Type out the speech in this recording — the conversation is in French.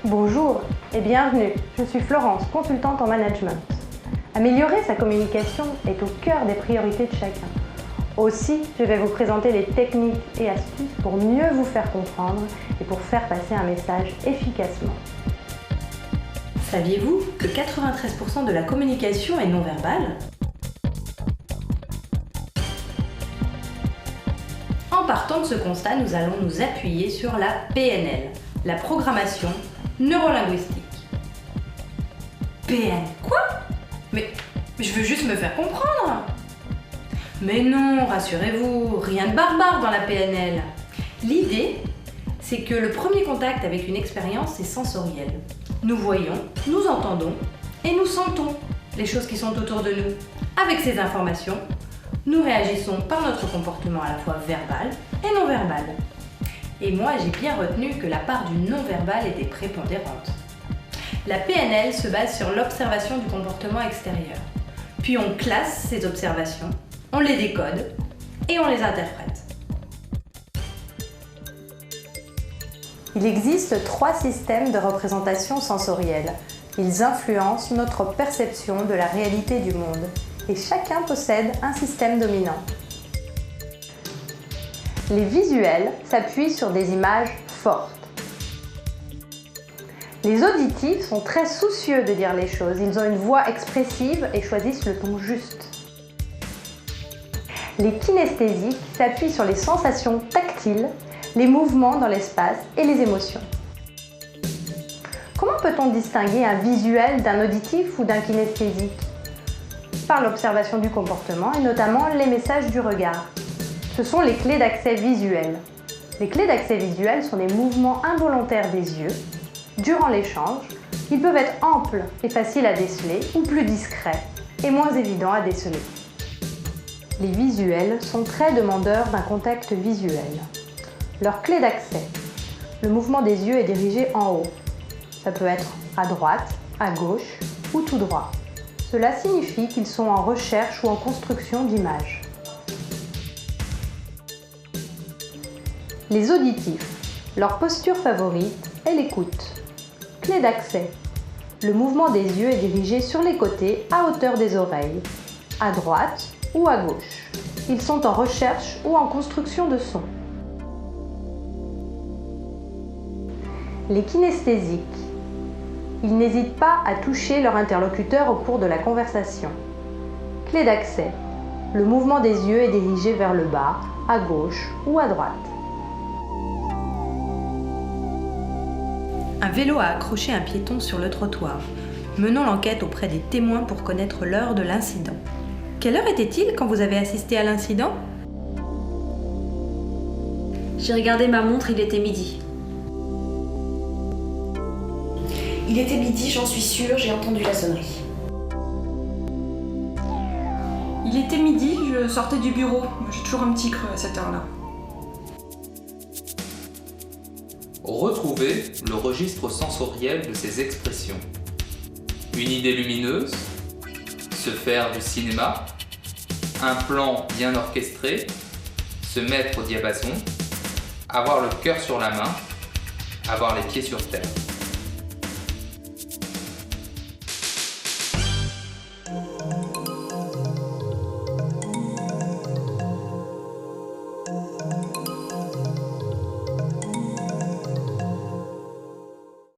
Bonjour et bienvenue, je suis Florence, consultante en management. Améliorer sa communication est au cœur des priorités de chacun. Aussi, je vais vous présenter les techniques et astuces pour mieux vous faire comprendre et pour faire passer un message efficacement. Saviez-vous que 93% de la communication est non verbale ? En partant de ce constat, nous allons nous appuyer sur la PNL, la programmation neurolinguistique. Quoi ? Mais je veux juste me faire comprendre. Mais non, rassurez-vous, rien de barbare dans la PNL. L'idée, c'est que le premier contact avec une expérience est sensoriel. Nous voyons, nous entendons et nous sentons les choses qui sont autour de nous. Avec ces informations, nous réagissons par notre comportement à la fois verbal et non verbal. Et moi, j'ai bien retenu que la part du non-verbal était prépondérante. La PNL se base sur l'observation du comportement extérieur. Puis on classe ces observations, on les décode et on les interprète. Il existe 3 systèmes de représentation sensorielle. Ils influencent notre perception de la réalité du monde et chacun possède un système dominant. Les visuels s'appuient sur des images fortes. Les auditifs sont très soucieux de dire les choses. Ils ont une voix expressive et choisissent le ton juste. Les kinesthésiques s'appuient sur les sensations tactiles, les mouvements dans l'espace et les émotions. Comment peut-on distinguer un visuel d'un auditif ou d'un kinesthésique ? Par l'observation du comportement et notamment les messages du regard. Ce sont les clés d'accès visuels. Les clés d'accès visuels sont des mouvements involontaires des yeux. Durant l'échange, ils peuvent être amples et faciles à déceler ou plus discrets et moins évidents à déceler. Les visuels sont très demandeurs d'un contact visuel. Leur clé d'accès. Le mouvement des yeux est dirigé en haut. Ça peut être à droite, à gauche ou tout droit. Cela signifie qu'ils sont en recherche ou en construction d'images. Les auditifs. Leur posture favorite est l'écoute. Clé d'accès. Le mouvement des yeux est dirigé sur les côtés à hauteur des oreilles, à droite ou à gauche. Ils sont en recherche ou en construction de son. Les kinesthésiques. Ils n'hésitent pas à toucher leur interlocuteur au cours de la conversation. Clé d'accès. Le mouvement des yeux est dirigé vers le bas, à gauche ou à droite. Un vélo a accroché un piéton sur le trottoir. Menons l'enquête auprès des témoins pour connaître l'heure de l'incident. Quelle heure était-il quand vous avez assisté à l'incident ? J'ai regardé ma montre, il était midi. Il était midi, j'en suis sûre, j'ai entendu la sonnerie. Il était midi, je sortais du bureau. J'ai toujours un petit creux à cette heure-là. Retrouvez le registre sensoriel de ces expressions. Une idée lumineuse, se faire du cinéma, un plan bien orchestré, se mettre au diapason, avoir le cœur sur la main, avoir les pieds sur terre.